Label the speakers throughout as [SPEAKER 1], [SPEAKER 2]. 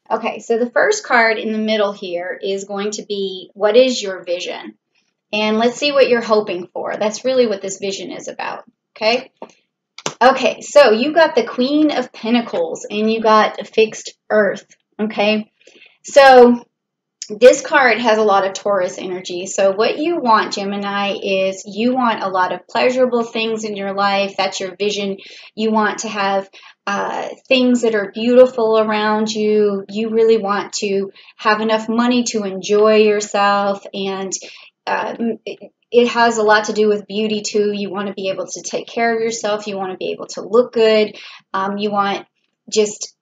[SPEAKER 1] Okay, so the first card in the middle here is going to be, what is your vision? And let's see what you're hoping for. That's really what this vision is about, okay? Okay, so you got the Queen of Pentacles and you got a fixed earth, okay? So this card has a lot of Taurus energy. So what you want, Gemini, is you want a lot of pleasurable things in your life. That's your vision. You want to have things that are beautiful around you. You really want to have enough money to enjoy yourself, and it has a lot to do with beauty too. You want to be able to take care of yourself. You want to be able to look good. You want just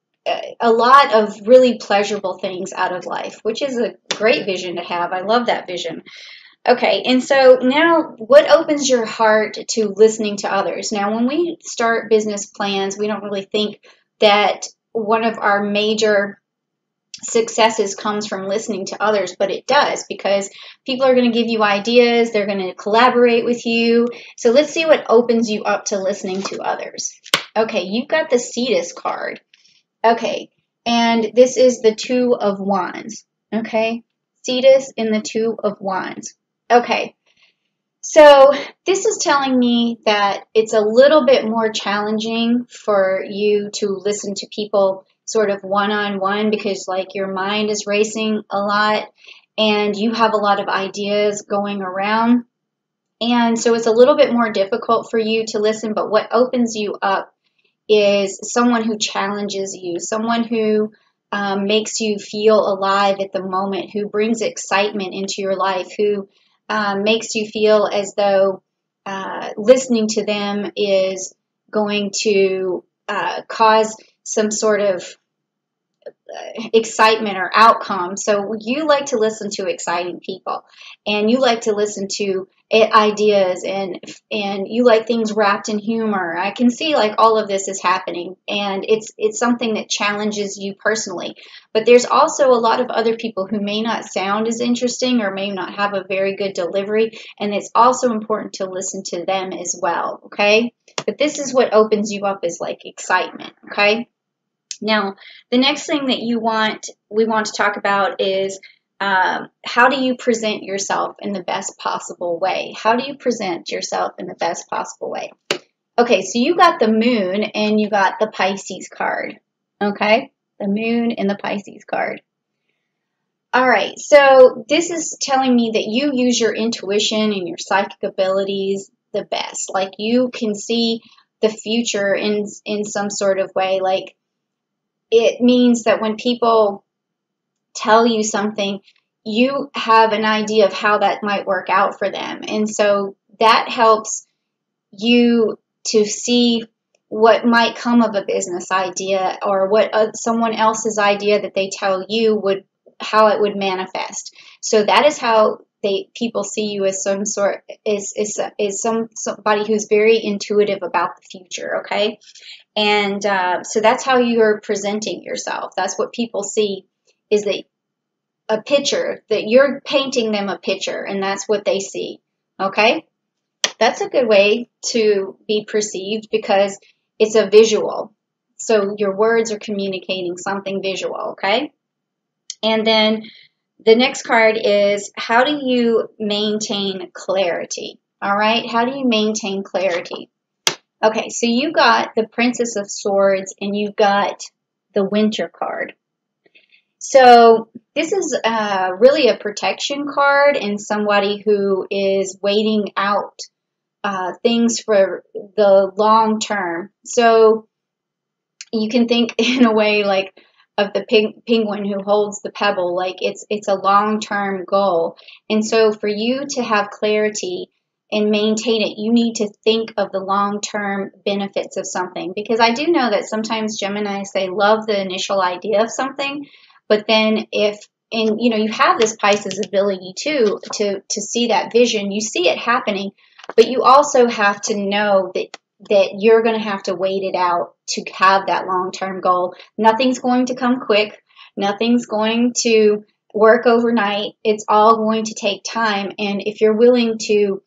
[SPEAKER 1] a lot of really pleasurable things out of life, which is a great vision to have. I love that vision. Okay, and so now what opens your heart to listening to others? Now, when we start business plans, we don't really think that one of our major successes comes from listening to others, but it does, because people are going to give you ideas, they're going to collaborate with you. So let's see what opens you up to listening to others. Okay, you've got the Cetus card. Okay, and this is the Two of Wands. Okay, Cetus in the Two of Wands. Okay, so this is telling me that it's a little bit more challenging for you to listen to people sort of one-on-one, because like your mind is racing a lot and you have a lot of ideas going around. And so it's a little bit more difficult for you to listen, but what opens you up is someone who challenges you, someone who makes you feel alive at the moment, who brings excitement into your life, who makes you feel as though listening to them is going to cause some sort of excitement or outcome. So you like to listen to exciting people, and you like to listen to ideas, and you like things wrapped in humor. I can see like all of this is happening, and it's something that challenges you personally. But there's also a lot of other people who may not sound as interesting or may not have a very good delivery, and it's also important to listen to them as well, okay? But this is what opens you up, is like excitement, okay? Now, the next thing that we want to talk about is how do you present yourself in the best possible way? How do you present yourself in the best possible way? Okay, so you got the Moon and you got the Pisces card. Okay, the Moon and the Pisces card. All right, so this is telling me that you use your intuition and your psychic abilities the best. Like you can see the future in some sort of way. Like, it means that when people tell you something, you have an idea of how that might work out for them. And so that helps you to see what might come of a business idea, or what someone else's idea that they tell you how it would manifest. So that is how people see you, as somebody who's very intuitive about the future, okay? And so that's how you're presenting yourself. That's what people see, is that a picture, that you're painting them a picture, and that's what they see, okay? That's a good way to be perceived, because it's a visual. So your words are communicating something visual, okay? And then the next card is, how do you maintain clarity? All right, how do you maintain clarity? Okay, so you got the Princess of Swords and you got the Winter card. So this is really a protection card, and somebody who is waiting out things for the long term. So you can think in a way like of the penguin who holds the pebble, like it's a long-term goal. And so for you to have clarity and maintain it, you need to think of the long-term benefits of something. Because I do know that sometimes Geminis, they love the initial idea of something, but then you have this Pisces ability too to see that vision. You see it happening, but you also have to know that you're going to have to wait it out to have that long-term goal. Nothing's going to come quick. Nothing's going to work overnight. It's all going to take time. And if you're willing to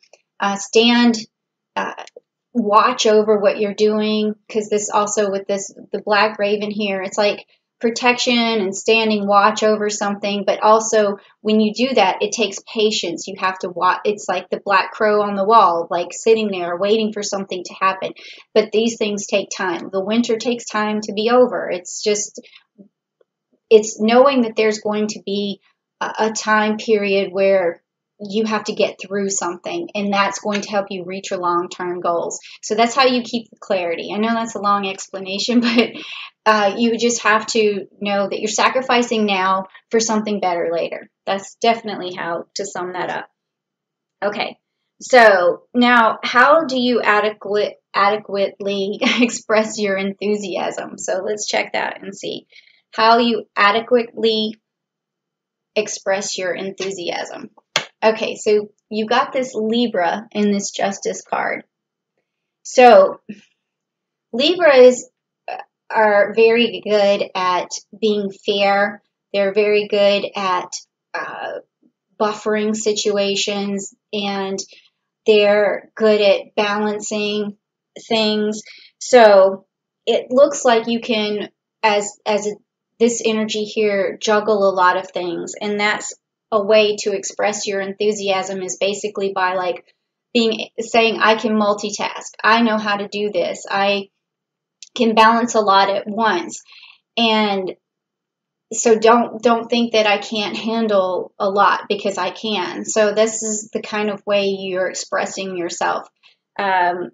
[SPEAKER 1] watch over what you're doing, because this also with the Black Raven here, it's like protection and standing watch over something, but also when you do that, it takes patience. You have to watch. It's like the black crow on the wall, like sitting there waiting for something to happen. But these things take time. The winter takes time to be over. It's knowing that there's going to be a time period where you have to get through something, and that's going to help you reach your long-term goals. So that's how you keep the clarity. I know that's a long explanation, but you just have to know that you're sacrificing now for something better later. That's definitely how to sum that up. Okay, so now how do you adequately express your enthusiasm? So let's check that and see how you adequately express your enthusiasm. Okay, so you got this Libra in this Justice card. So Libras are very good at being fair. They're very good at buffering situations, and they're good at balancing things. So it looks like you can, this energy here, juggle a lot of things, and that's a way to express your enthusiasm is basically by like saying I can multitask. I know how to do this. I can balance a lot at once. And so don't think that I can't handle a lot, because I can. So this is the kind of way you're expressing yourself in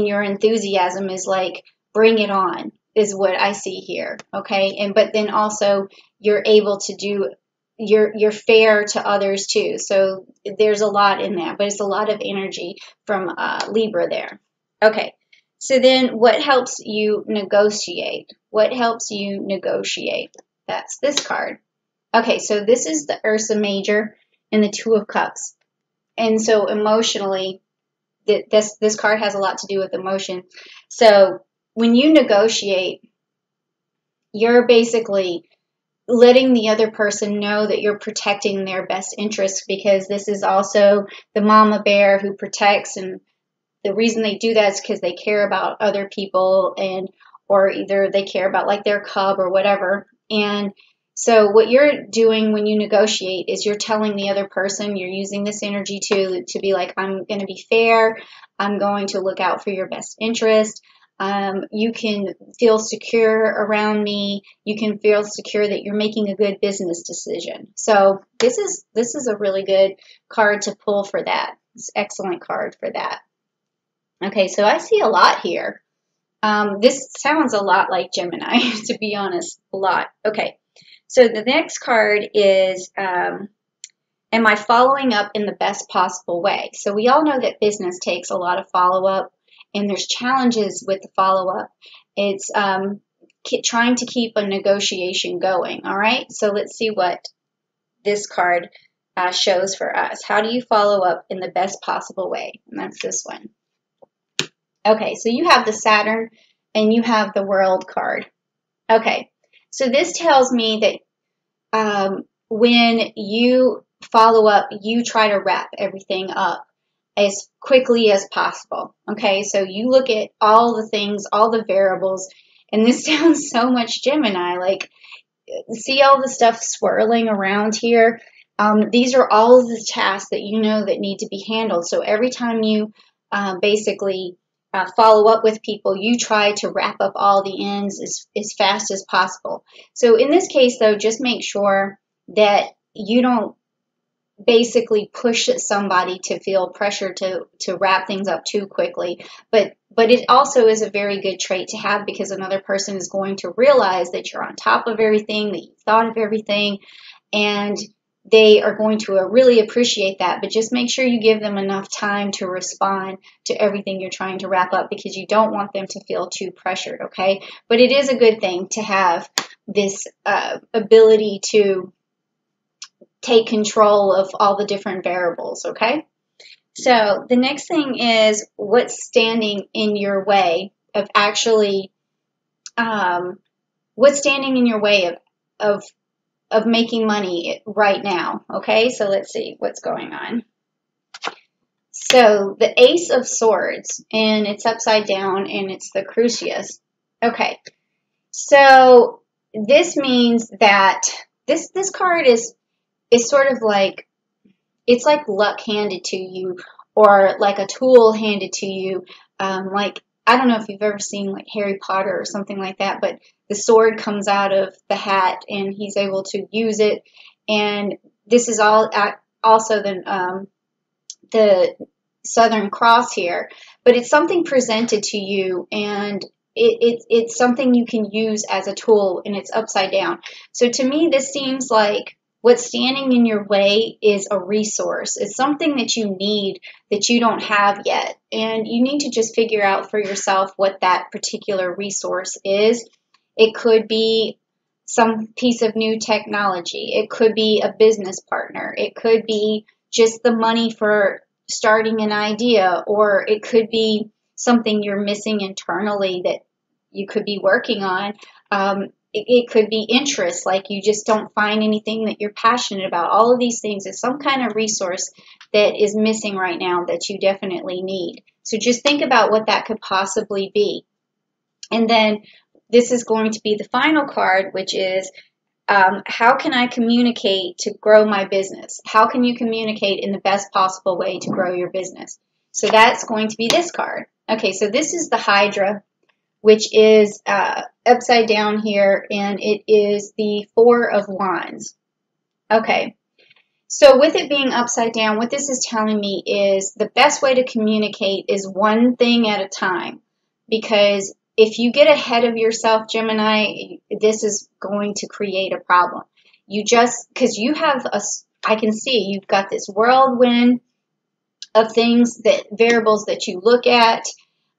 [SPEAKER 1] your enthusiasm, is like bring it on, is what I see here. Okay, but then also you're able to do. You're fair to others too. So there's a lot in that, but it's a lot of energy from Libra there. Okay, so then what helps you negotiate? What helps you negotiate? That's this card. Okay, so this is the Ursa Major and the Two of Cups. And so emotionally, this card has a lot to do with emotion. So when you negotiate, you're basically letting the other person know that you're protecting their best interests, because this is also the mama bear who protects, and the reason they do that is because they care about other people, or either they care about like their cub or whatever. And so what you're doing when you negotiate is you're telling the other person, you're using this energy to be like, I'm going to be fair, I'm going to look out for your best interest. You can feel secure around me. You can feel secure that you're making a good business decision. So this is a really good card to pull for that. It's an excellent card for that. Okay, so I see a lot here. This sounds a lot like Gemini, to be honest, a lot. Okay, so the next card is, am I following up in the best possible way? So we all know that business takes a lot of follow-up, and there's challenges with the follow-up. It's trying to keep a negotiation going, all right? So let's see what this card shows for us. How do you follow up in the best possible way? And that's this one. Okay, so you have the Saturn and you have the World card. Okay, so this tells me that when you follow up, you try to wrap everything up as quickly as possible. Okay, so you look at all the things, all the variables, and this sounds so much Gemini. Like, see all the stuff swirling around here? These are all of the tasks that you know that need to be handled. So every time you basically follow up with people, you try to wrap up all the ends as fast as possible. So in this case, though, just make sure that you don't basically push somebody to feel pressure to wrap things up too quickly. But it also is a very good trait to have, because another person is going to realize that you're on top of everything, that you thought of everything, and they are going to really appreciate that. But just make sure you give them enough time to respond to everything you're trying to wrap up, because you don't want them to feel too pressured, okay? But it is a good thing to have this ability to take control of all the different variables, okay? So the next thing is, what's standing in your way of actually, what's standing in your way of making money right now, okay? So let's see what's going on. So the Ace of Swords, and it's upside down, and it's the Crucius. Okay, so this means that this card is sort of like, it's like luck handed to you, or like a tool handed to you. Like, I don't know if you've ever seen like Harry Potter or something like that, but the sword comes out of the hat and he's able to use it. And this is all also the Southern Cross here, but it's something presented to you, and it's something you can use as a tool, and it's upside down. So to me, this seems like what's standing in your way is a resource. It's something that you need that you don't have yet, and you need to just figure out for yourself what that particular resource is. It could be some piece of new technology. It could be a business partner. It could be just the money for starting an idea, or it could be something you're missing internally that you could be working on. It could be interest, like you just don't find anything that you're passionate about. All of these things is some kind of resource that is missing right now that you definitely need. So just think about what that could possibly be. And then this is going to be the final card, which is how can I communicate to grow my business? How can you communicate in the best possible way to grow your business? So that's going to be this card. Okay, so this is the Hydra, which is upside down here, and it is the Four of Wands. Okay, so with it being upside down, what this is telling me is the best way to communicate is one thing at a time, because if you get ahead of yourself, Gemini, this is going to create a problem. You just, because you have I can see you've got this whirlwind of things, that variables that you look at,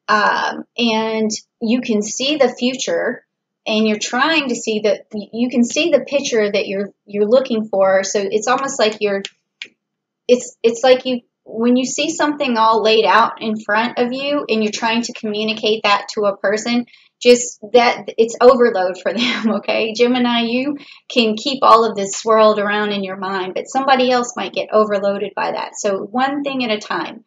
[SPEAKER 1] and you can see the future, and you're trying to see that you can see the picture that you're looking for. So it's almost like it's like when you see something all laid out in front of you and you're trying to communicate that to a person, just that it's overload for them. Okay, Gemini, you can keep all of this swirled around in your mind, but somebody else might get overloaded by that. So one thing at a time.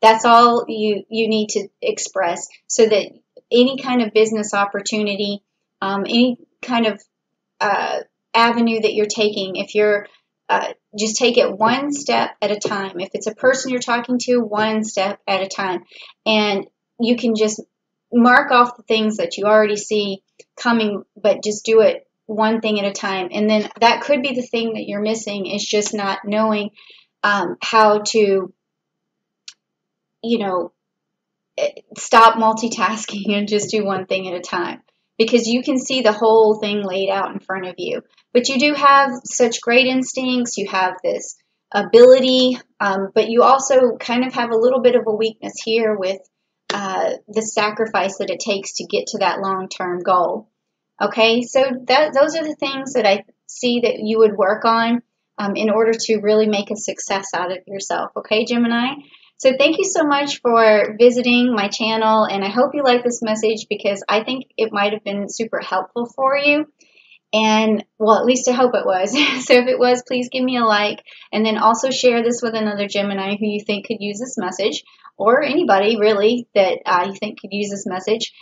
[SPEAKER 1] That's all you need to express, so that any kind of business opportunity, any kind of avenue that you're taking, if you're just take it one step at a time. If it's a person you're talking to, one step at a time. And you can just mark off the things that you already see coming, but just do it one thing at a time. And then that could be the thing that you're missing, is just not knowing how to, stop multitasking and just do one thing at a time, because you can see the whole thing laid out in front of you. But you do have such great instincts. You have this ability, but you also kind of have a little bit of a weakness here with the sacrifice that it takes to get to that long-term goal. Okay, so those are the things that I see that you would work on in order to really make a success out of yourself. Okay, Gemini? So thank you so much for visiting my channel, and I hope you like this message, because I think it might have been super helpful for you. And, well, at least I hope it was. So if it was, please give me a like, and then also share this with another Gemini who you think could use this message, or anybody really that you think could use this message.